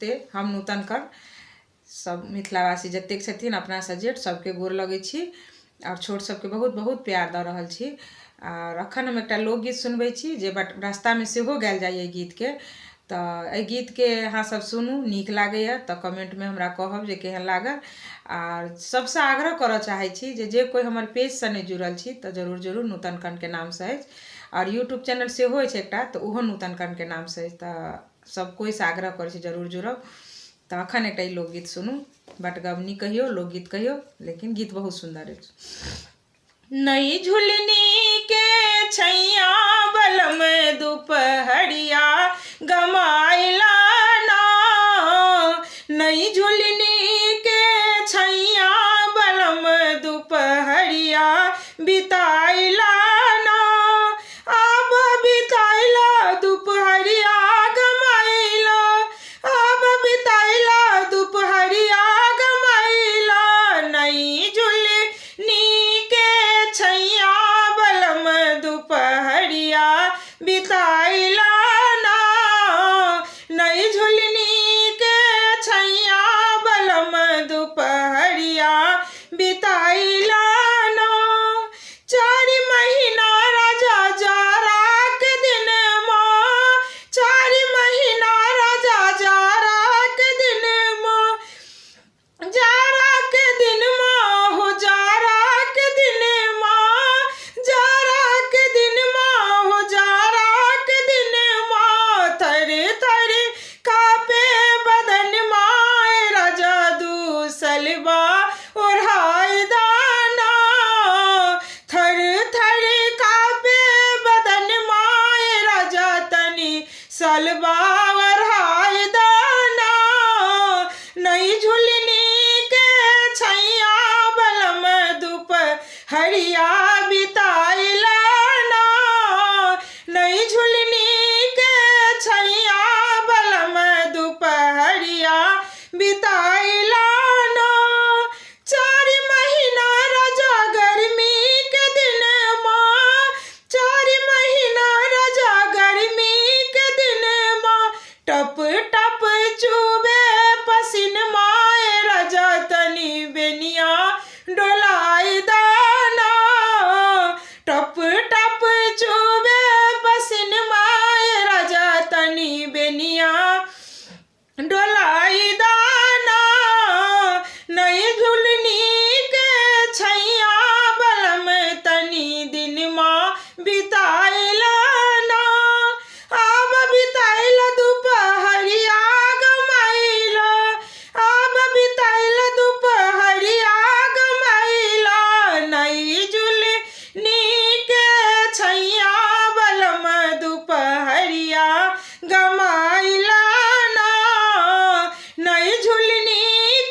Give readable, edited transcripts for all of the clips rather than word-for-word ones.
नमस्ते। हम नूतन कर सब मिथिलावासी जतेक छथिन अपना से जेठ सबके गोर लगै छी और छोट सबके बहुत बहुत प्यार दऽ रहल छी। और अखन हम एकटा लोकगीत सुनबै छी जे रास्ता में सेहो गायल जाइए गीत के। तऽ एहि गीत के अहाँ सब सुनू, नीक लागैए तऽ कमेंट में हमरा कहब जे केहन लागल। और सबसे आग्रह करऽ चाहै छी जे कोई हमर पेज से नहीं जुड़ल छी तऽ जरूर जरूर नूतन कण के नाम से अछि। और यूट्यूब चैनल सेहो अछि एकटा, तऽ ओहो नूतन कण के नाम से अछि। तऽ सब कोई से आग्रह करै छी जरूर जुड़ब। तऽ अखन एकटा लोकगीत सुनू, बटगबनी कहियो लोकगीत कहियो, लेकिन गीत बहुत सुंदर अछि। नई झुलनी के छैया बलम दुपहरिया गमाइला ना, नई झुलनी के छैया बलम दुपहरिया बिताइला ना, अब बिताइला दुपहरिया गमाइला, अब बिताइला दुपहरिया गमाइला, नई झुलनी के छैया बलम दुपहरिया बिताइला ना, नई झुलनी के छैया बलम दुपहरिया बिताइला ना। 4 महीना राजा जाड़ा के दिन माँ, 4 महीना राजा जाड़ा के दिन माँ, जाड़ा के दिन माँ हो जाड़ा के दिन माँ, जाड़ा के दिन माँ हो जाड़ा के दिन माँ, थर थर कापे बदन माँ राजा दूसलवा ओढ़ाई दाना, थर थर कापे बदन माँ राजा तनी सलवा ओढ़ाई दाना, नई झुलनी के छैया बलम दुपहरिया बिताइला ना, नई झुलनी के छैया बलम दुपहरिया बिताइला ना। 4 महीना राजा गर्मी के दिन माँ, 4 महीना राजा गर्मी के दिन माँ, टप टप चुबे पसीन माँ राजा तनी बेनिया डोलाई दाना, टप टप चुबे पसीन माँ राजा तनी बेनिया डोलाई दाना, नई झुलनी के छैया बलम तनी दिन माँ बिताइला ना, अब बिताइला दुपहरिया गमाइला, अब बिताइला दुपहरिया गमाइला, नई झुलनी के छैया बलम दुपहरिया गमाइला ना, नई झुलनी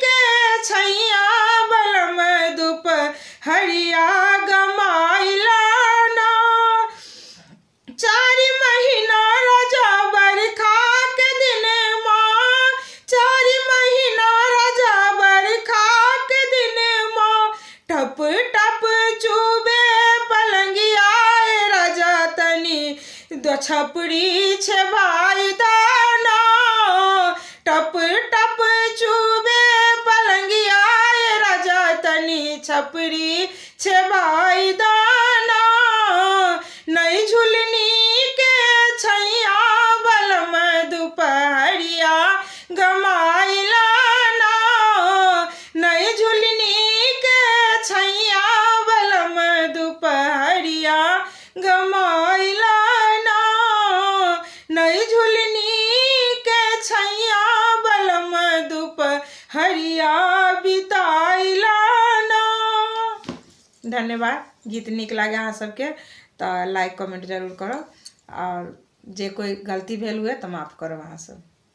के छैया बलम दुपहरिया गमाइला ना। 4 महीना राजा बरखा के दिन माँ, 4 महीना राजा बरखा के दिन माँ, टप टप चुबे पलंगिया राजा तनी छपरी छेबाई दाना, टप टप चुबे पलंगिया राजा तनी छपरी छेबाई दाना, नई झुलनी के छैया बलम दुपहरिया गमाइला ना, नई झुलनी के छैया बलम दुपहरिया गमाइला ना, नई झुलनी के छैया बलम दुपहरिया बिताइला ना। धन्यवाद। गीत नीक लागे अहाँ सबके तो लाइक कमेंट जरूर करब, और जे कोई गलती भेल हुए तो माफ करब अहाँ सब।